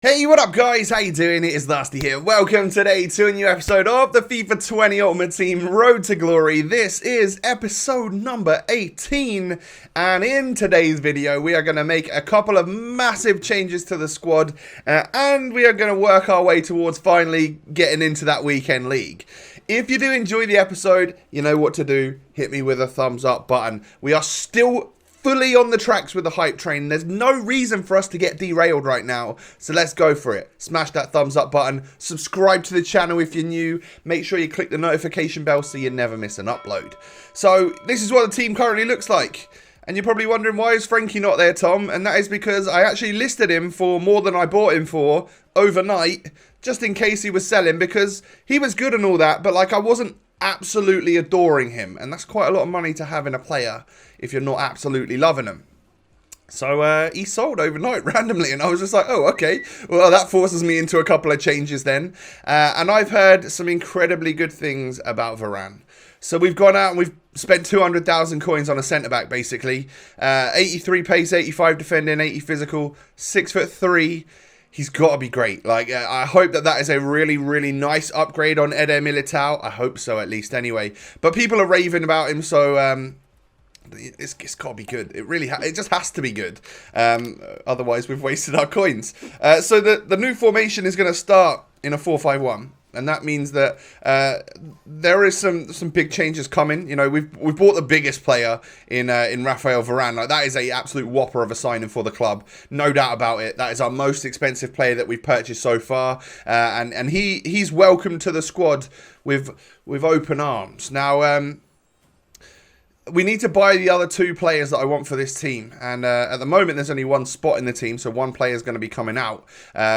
Hey, what up guys? How you doing? It is Nasty here. Welcome today to a new episode of the FIFA 20 Ultimate Team Road to Glory. This is episode number 18, and in today's video we are going to make a couple of massive changes to the squad, and we are going to work our way towards finally getting into that weekend league. If you do enjoy the episode, you know what to do. Hit me with a thumbs up button. We are still fully on the tracks with the hype train. There's no reason for us to get derailed right now, so let's go for it. Smash that thumbs up button, subscribe to the channel if you're new, make sure you click the notification bell so you never miss an upload. So this is what the team currently looks like, and you're probably wondering, why is Frankie not there, Tom? And that is because I actually listed him for more than I bought him for overnight, just in case he was selling, because he was good and all that, but like I wasn't absolutely adoring him, and that's quite a lot of money to have in a player if you're not absolutely loving him. So he sold overnight randomly, and I was just like, oh, okay, well, that forces me into a couple of changes then. And I've heard some incredibly good things about Varane. So we've gone out and we've spent 200,000 coins on a centre-back, basically. 83 pace, 85 defending, 80 physical, 6'3". He's got to be great. Like, I hope that is a really, really nice upgrade on Eder Militao. I hope so, at least, anyway. But people are raving about him, so it's got to be good. It really, it just has to be good. Otherwise, we've wasted our coins. So the new formation is going to start in a 4-5-1. And that means that there is some big changes coming. You know, we've bought the biggest player in Raphael Varane. Like, that is a absolute whopper of a signing for the club, no doubt about it. That is our most expensive player that we've purchased so far, and he's welcome to the squad with open arms. Now, we need to buy the other two players that I want for this team. And at the moment, there's only one spot in the team, so one player is going to be coming out.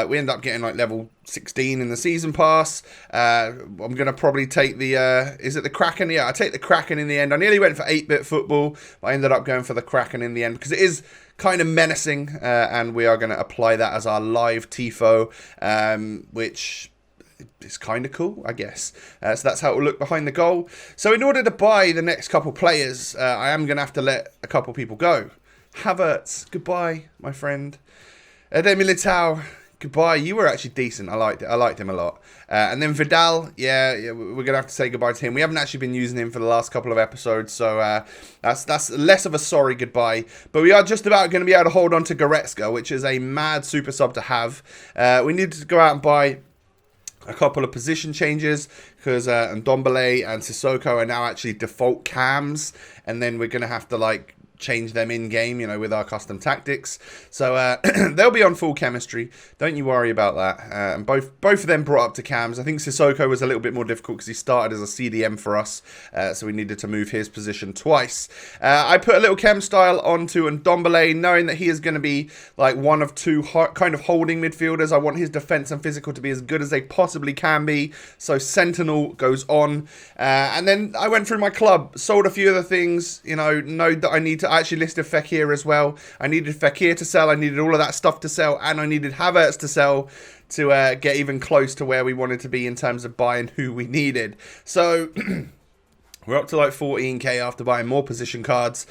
We end up getting like level 16 in the season pass. I'm going to probably take the... is it the Kraken? Yeah, I take the Kraken in the end. I nearly went for 8-bit football, but I ended up going for the Kraken in the end because it is kind of menacing. And we are going to apply that as our live Tifo, which... it's kind of cool, I guess. So that's how it will look behind the goal. So in order to buy the next couple players, I am going to have to let a couple people go. Havertz, goodbye, my friend. Eder Militao, goodbye. You were actually decent. I liked it. I liked him a lot. And then Vidal, yeah, we're going to have to say goodbye to him. We haven't actually been using him for the last couple of episodes, so that's less of a sorry goodbye. But we are just about going to be able to hold on to Goretzka, which is a mad super sub to have. We need to go out and buy a couple of position changes because Ndombele and Sissoko are now actually default cams, and then we're going to have to like change them in game, you know, with our custom tactics. So they'll be on full chemistry. Don't you worry about that. And both of them brought up to cams. I think Sissoko was a little bit more difficult because he started as a CDM for us, so we needed to move his position twice. I put a little chem style onto Ndombele, knowing that he is going to be like one of two kind of holding midfielders. I want his defense and physical to be as good as they possibly can be. So Sentinel goes on, and then I went through my club, sold a few other things. You know that I need to. I actually listed Fekir as well. I needed Fekir to sell. I needed all of that stuff to sell. And I needed Havertz to sell to get even close to where we wanted to be in terms of buying who we needed. So... we're up to like 14k after buying more position cards.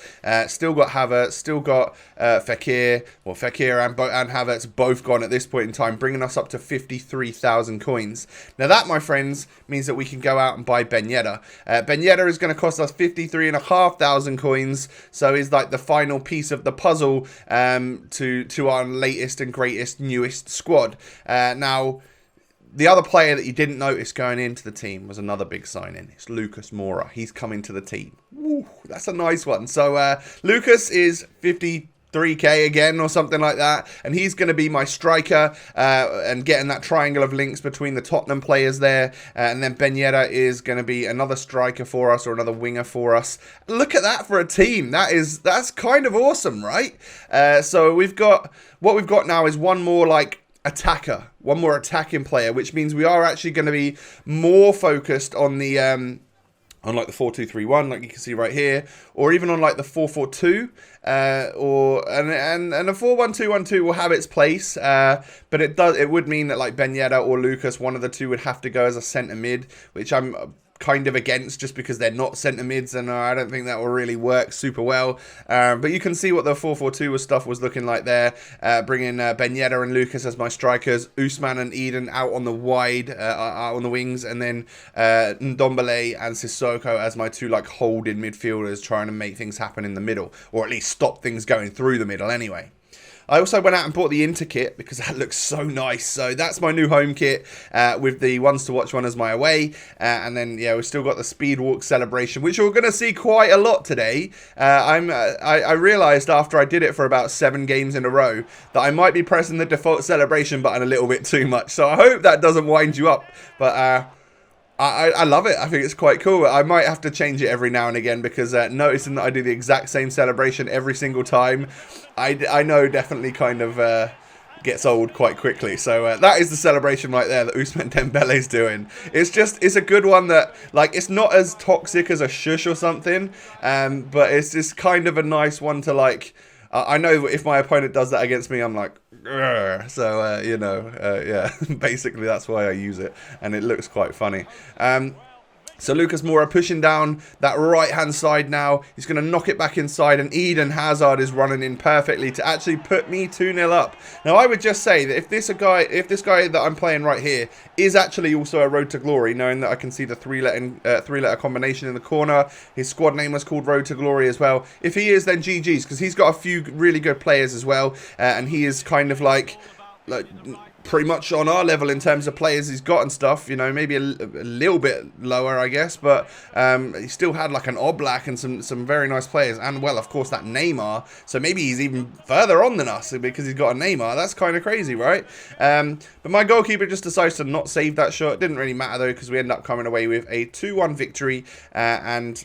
Still got Havertz, still got Fekir. Well, Fekir and Havertz both gone at this point in time, bringing us up to 53,000 coins. Now that, my friends, means that we can go out and buy Ben Yedder. Ben Yedder is going to cost us 53,500 coins, so is like the final piece of the puzzle to our latest and greatest, newest squad. Now... the other player that you didn't notice going into the team was another big signing. It's Lucas Moura. He's coming to the team. Woo, that's a nice one. So Lucas is 53k again or something like that. And he's going to be my striker and getting that triangle of links between the Tottenham players there. And then Ben Yedder is going to be another striker for us or another winger for us. Look at that for a team. That's kind of awesome, right? So what we've got now is one more like attacker, one more attacking player, which means we are actually going to be more focused on the on like the 4-2-3-1, like you can see right here, or even on like the 4-4-2, and a 4-1-2-1-2 will have its place, but it would mean that like Ben Yedder or Lucas, one of the two would have to go as a centre mid, which I'm kind of against just because they're not centre mids, and I don't think that will really work super well. But you can see what the 4-4-2 stuff was looking like there. Bringing Ben Yedder and Lucas as my strikers, Usman and Eden out on the wide, out on the wings, and then Ndombele and Sissoko as my two like holding midfielders, trying to make things happen in the middle, or at least stop things going through the middle anyway. I also went out and bought the Inter kit because that looks so nice. So that's my new home kit with the ones to watch one as my away. And then, yeah, we've still got the speed walk celebration, which we're going to see quite a lot today. I realised after I did it for about 7 games in a row that I might be pressing the default celebration button a little bit too much. So I hope that doesn't wind you up. But I love it. I think it's quite cool. I might have to change it every now and again because noticing that I do the exact same celebration every single time, I know definitely kind of gets old quite quickly. So that is the celebration right there that Ousmane Dembele's doing. It's a good one that, like, it's not as toxic as a shush or something, but it's just kind of a nice one to, like, I know if my opponent does that against me, I'm like, "Grr." So, yeah, basically that's why I use it, and it looks quite funny. So Lucas Moura pushing down that right-hand side now. He's going to knock it back inside, and Eden Hazard is running in perfectly to actually put me 2-0 up. Now, I would just say that if this guy that I'm playing right here is actually also a Road to Glory, knowing that I can see the three-letter combination in the corner. His squad name was called Road to Glory as well. If he is, then GG's, because he's got a few really good players as well, and he is kind of like pretty much on our level in terms of players he's got and stuff, you know, maybe a little bit lower, I guess, but he still had like an Oblak and some very nice players, and well, of course, that Neymar, so maybe he's even further on than us because he's got a Neymar. That's kind of crazy, right? But my goalkeeper just decides to not save that shot. It didn't really matter though, because we end up coming away with a 2-1 victory, and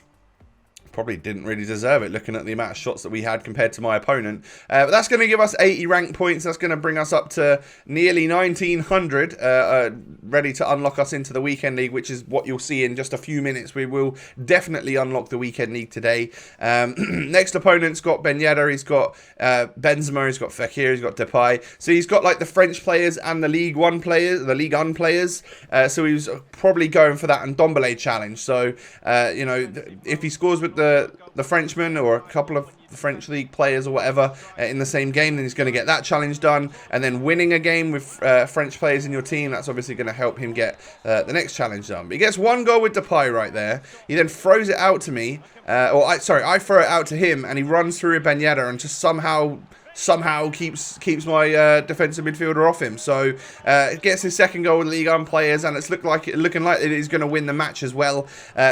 probably didn't really deserve it looking at the amount of shots that we had compared to my opponent. But that's going to give us 80 rank points. That's going to bring us up to nearly 1900, ready to unlock us into the Weekend League, which is what you'll see in just a few minutes. We will definitely unlock the Weekend League today. Next opponent's got Ben Yedder, he's got Benzema, he's got Fekir, he's got Depay. So he's got like the French players and the League One players, the Ligue 1 players. So he was probably going for that Ndombele challenge. So, you know, if he scores with the Frenchman or a couple of French league players or whatever in the same game, then he's going to get that challenge done. And then winning a game with French players in your team, that's obviously going to help him get the next challenge done. But he gets 1 goal with Depay right there. He then throws it out to me, I throw it out to him, and he runs through Ben Yedder and just somehow keeps my defensive midfielder off him. So it gets his second goal with Ligue 1 players, and it's looking like he's going to win the match as well.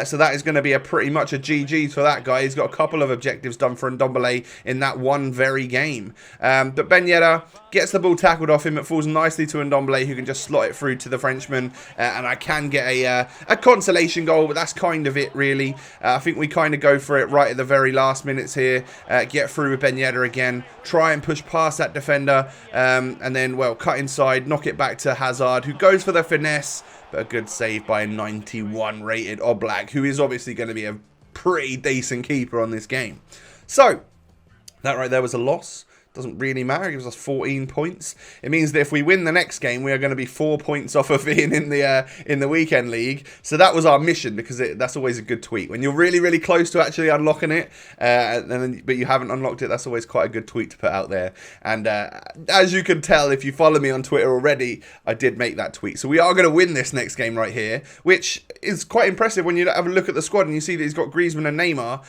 So that is going to be pretty much a GG for that guy. He's got a couple of objectives done for Ndombele in that one very game. But Ben Yedder gets the ball tackled off him. It falls nicely to Ndombele, who can just slot it through to the Frenchman, and I can get a consolation goal, but that's kind of it really. I think we kind of go for it right at the very last minutes here. Get through with Ben Yedder again, try and push past that defender, and then, well, cut inside, knock it back to Hazard, who goes for the finesse, but a good save by a 91 rated Oblak, who is obviously going to be a pretty decent keeper on this game. So that right there was a loss. Doesn't really matter. It gives us 14 points. It means that if we win the next game, we are going to be 4 points off of being in the Weekend League. So that was our mission, because that's always a good tweet. When you're really, really close to actually unlocking it, but you haven't unlocked it, that's always quite a good tweet to put out there. And as you can tell, if you follow me on Twitter already, I did make that tweet. So we are going to win this next game right here, which is quite impressive when you have a look at the squad and you see that he's got Griezmann and Neymar.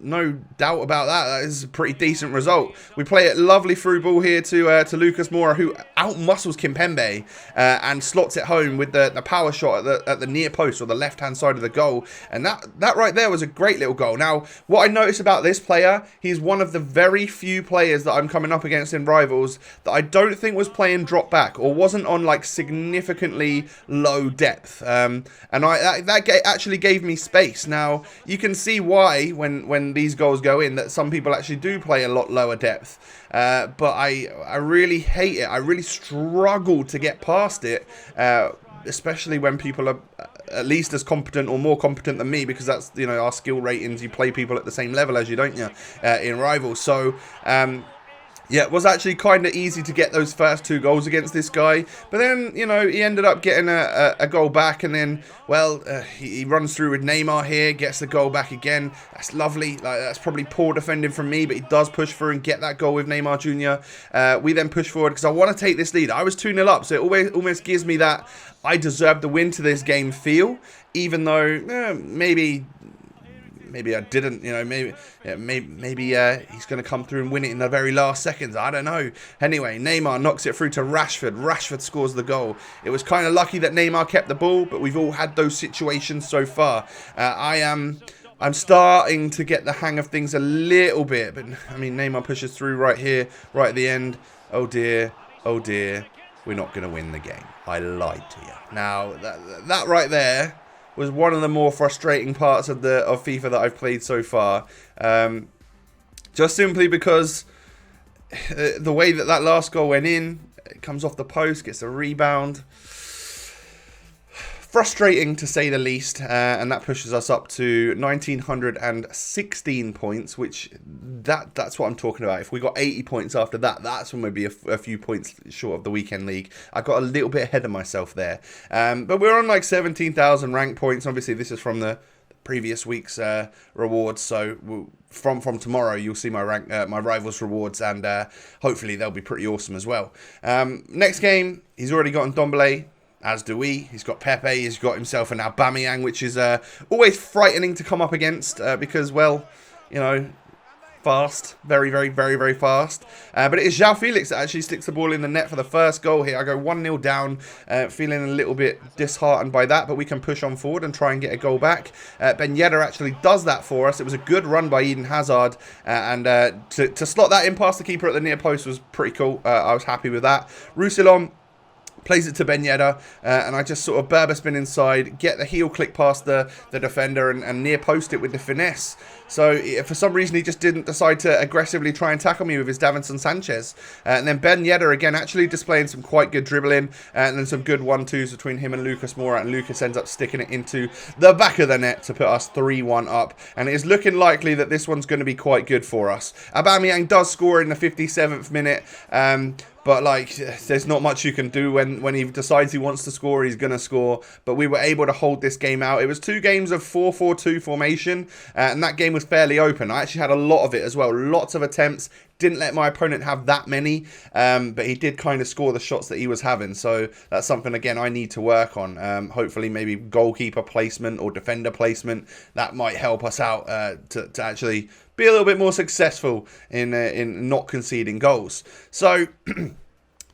No doubt about that. That is a pretty decent result. We play a lovely through ball here to Lucas Moura, who outmuscles Kimpembe and slots it home with the power shot at the near post, or the left hand side of the goal. And that right there was a great little goal. Now, what I noticed about this player, he's one of the very few players that I'm coming up against in Rivals that I don't think was playing drop back, or wasn't on like significantly low depth. And that actually gave me space. Now, you can see why when these goals go in, that some people actually do play a lot lower depth, but I really hate it. I really struggle to get past it, especially when people are at least as competent or more competent than me, because that's, you know, our skill ratings. You play people at the same level as you, don't you, in Rivals. So Yeah, it was actually kind of easy to get those first 2 goals against this guy. But then, you know, he ended up getting a goal back. And then, well, he runs through with Neymar here, gets the goal back again. That's lovely. Like, that's probably poor defending from me, but he does push through and get that goal with Neymar Jr. We then push forward because I want to take this lead. I was 2-0 up, so it almost gives me that I deserve the win to this game feel. Even though maybe I didn't, you know, maybe he's going to come through and win it in the very last seconds. I don't know. Anyway, Neymar knocks it through to Rashford. Rashford scores the goal. It was kind of lucky that Neymar kept the ball, but we've all had those situations so far. I'm starting to get the hang of things a little bit, but I mean, Neymar pushes through right here, right at the end. Oh dear, oh dear. We're not going to win the game. I lied to you. Now, that right there was one of the more frustrating parts of FIFA that I've played so far. Just simply because the way that last goal went in, it comes off the post, gets a rebound. Frustrating to say the least, and that pushes us up to 1,916 points, which that's what I'm talking about. If we got 80 points after that, that's when we'd be a few points short of the weekend league. I got a little bit ahead of myself there, but we're on like 17,000 rank points. Obviously, this is from the previous week's rewards, so from tomorrow you'll see my my rivals rewards, and hopefully they'll be pretty awesome as well. Next game, he's already gotten Ndombele. As do we. He's got Pepe. He's got himself an Aubameyang, which is always frightening to come up against because, well, you know, fast. Very, very, very, very fast. But it is João Felix that actually sticks the ball in the net for the first goal here. I go 1-0 down, feeling a little bit disheartened by that, but we can push on forward and try and get a goal back. Ben Yedder actually does that for us. It was a good run by Eden Hazard, and to slot that in past the keeper at the near post was pretty cool. I was happy with that. Roussillon plays it to Ben Yedder, and I just sort of Berber spin inside, get the heel click past the defender and near post it with the finesse. So for some reason he just didn't decide to aggressively try and tackle me with his Davinson Sanchez. And then Ben Yedder again actually displaying some quite good dribbling, and then some good 1-2s between him and Lucas Moura, and Lucas ends up sticking it into the back of the net to put us 3-1 up. And it is looking likely that this one's going to be quite good for us. Aubameyang does score in the 57th minute, but, like, there's not much you can do when he decides he wants to score, he's going to score. But we were able to hold this game out. It was 2 games of 4-4-2 formation, and that game was fairly open. I actually had a lot of it as well. Lots of attempts. Didn't let my opponent have that many, but he did kind of score the shots that he was having. So that's something, again, I need to work on. Hopefully maybe goalkeeper placement or defender placement. That might help us out to actually be a little bit more successful in not conceding goals. So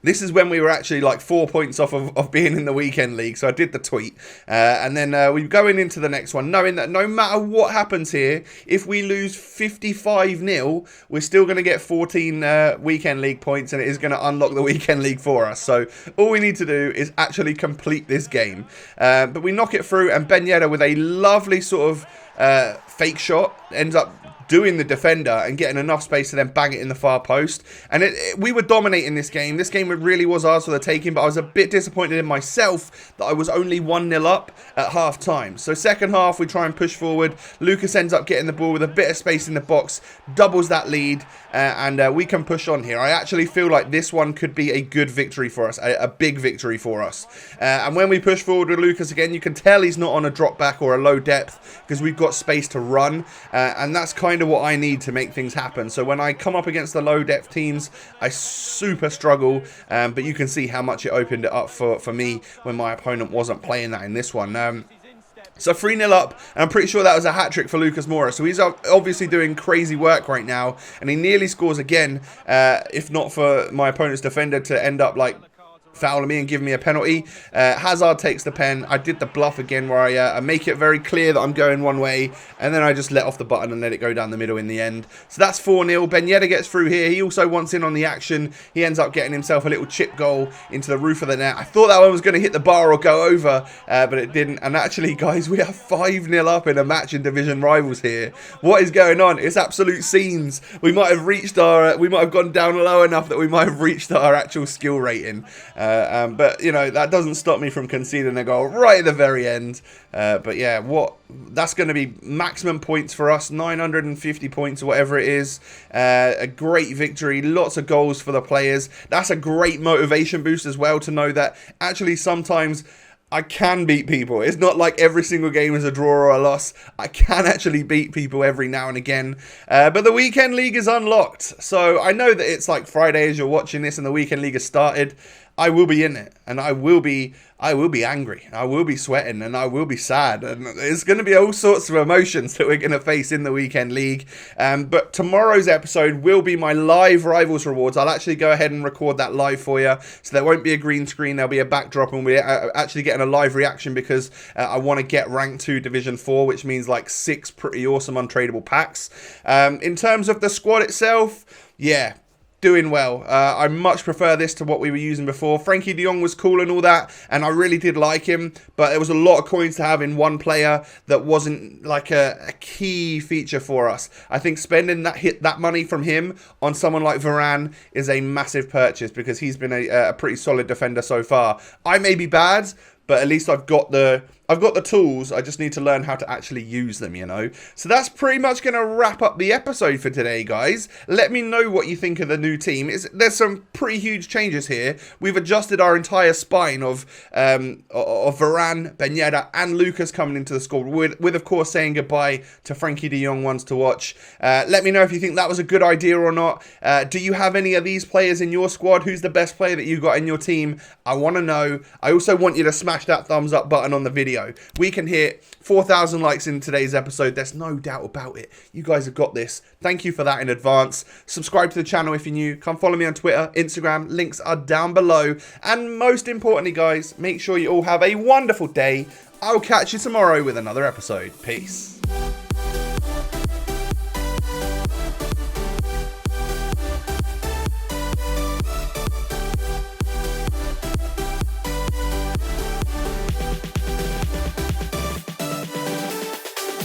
this is when we were actually like 4 points off of being in the weekend league. So I did the tweet. And then we're going into the next one, knowing that no matter what happens here, if we lose 55-0, we're still going to get 14 weekend league points, and it is going to unlock the weekend league for us. So all we need to do is actually complete this game. But we knock it through, and Ben Yedder with a lovely sort of fake shot ends up doing the defender and getting enough space to then bang it in the far post. And we were dominating this game. This game really was ours for the taking, but I was a bit disappointed in myself that I was only 1-0 up at half time. So second half, we try and push forward. Lucas ends up getting the ball with a bit of space in the box, doubles that lead, and we can push on here. I actually feel like this one could be a good victory for us, a big victory for us. And when we push forward with Lucas again, you can tell he's not on a drop back or a low depth because we've got space to run, and that's kind of what I need to make things happen. So when I come up against the low depth teams, I super struggle, but you can see how much it opened it up for me when my opponent wasn't playing that in this one. So 3-0 up, and I'm pretty sure that was a hat-trick for Lucas Moura. So he's obviously doing crazy work right now, and he nearly scores again, if not for my opponent's defender to end up like fouling me and giving me a penalty. Hazard takes the pen. I did the bluff again where I make it very clear that I'm going one way, and then I just let off the button and let it go down the middle in the end. So that's 4-0. Ben Yedder gets through here. He also wants in on the action. He ends up getting himself a little chip goal into the roof of the net. I thought that one was going to hit the bar or go over, but it didn't. And actually, guys, we are 5-0 up in a match in division rivals here. What is going on? It's absolute scenes. We might have reached our, we might have gone down low enough that we might have reached our actual skill rating. But, you know, that doesn't stop me from conceding a goal right at the very end. But, yeah, that's going to be maximum points for us, 950 points or whatever it is. A great victory, lots of goals for the players. That's a great motivation boost as well to know that actually sometimes I can beat people. It's not like every single game is a draw or a loss. I can actually beat people every now and again. But the Weekend League is unlocked. So I know that it's like Friday as you're watching this and the Weekend League has started. I will be in it, and I will be angry, I will be sweating, and I will be sad, and it's going to be all sorts of emotions that we're going to face in the Weekend League. But tomorrow's episode will be my live Rivals rewards. I'll actually go ahead and record that live for you, so there won't be a green screen, there'll be a backdrop, and we're actually getting a live reaction because I want to get Rank 2 Division 4, which means like 6 pretty awesome untradeable packs. In terms of the squad itself, yeah, doing well. I much prefer this to what we were using before. Frankie de Jong was cool and all that, and I really did like him, but there was a lot of coins to have in one player that wasn't like a key feature for us. I think spending that money from him on someone like Varane is a massive purchase because he's been a pretty solid defender so far. I may be bad, but at least I've got the tools. I just need to learn how to actually use them, you know. So that's pretty much going to wrap up the episode for today, guys. Let me know what you think of the new team. There's some pretty huge changes here. We've adjusted our entire spine of Varane, Ben Yedder, and Lucas coming into the squad, with of course saying goodbye to Frankie de Jong ones to watch. Let me know if you think that was a good idea or not. Do you have any of these players in your squad? Who's the best player that you got in your team? I want to know. I also want you to smash that thumbs up button on the video. We can hit 4,000 likes in today's episode. There's no doubt about it. You guys have got this. Thank you for that in advance. Subscribe to the channel if you're new. Come follow me on Twitter, Instagram. Links are down below. And most importantly, guys, make sure you all have a wonderful day. I'll catch you tomorrow with another episode. Peace.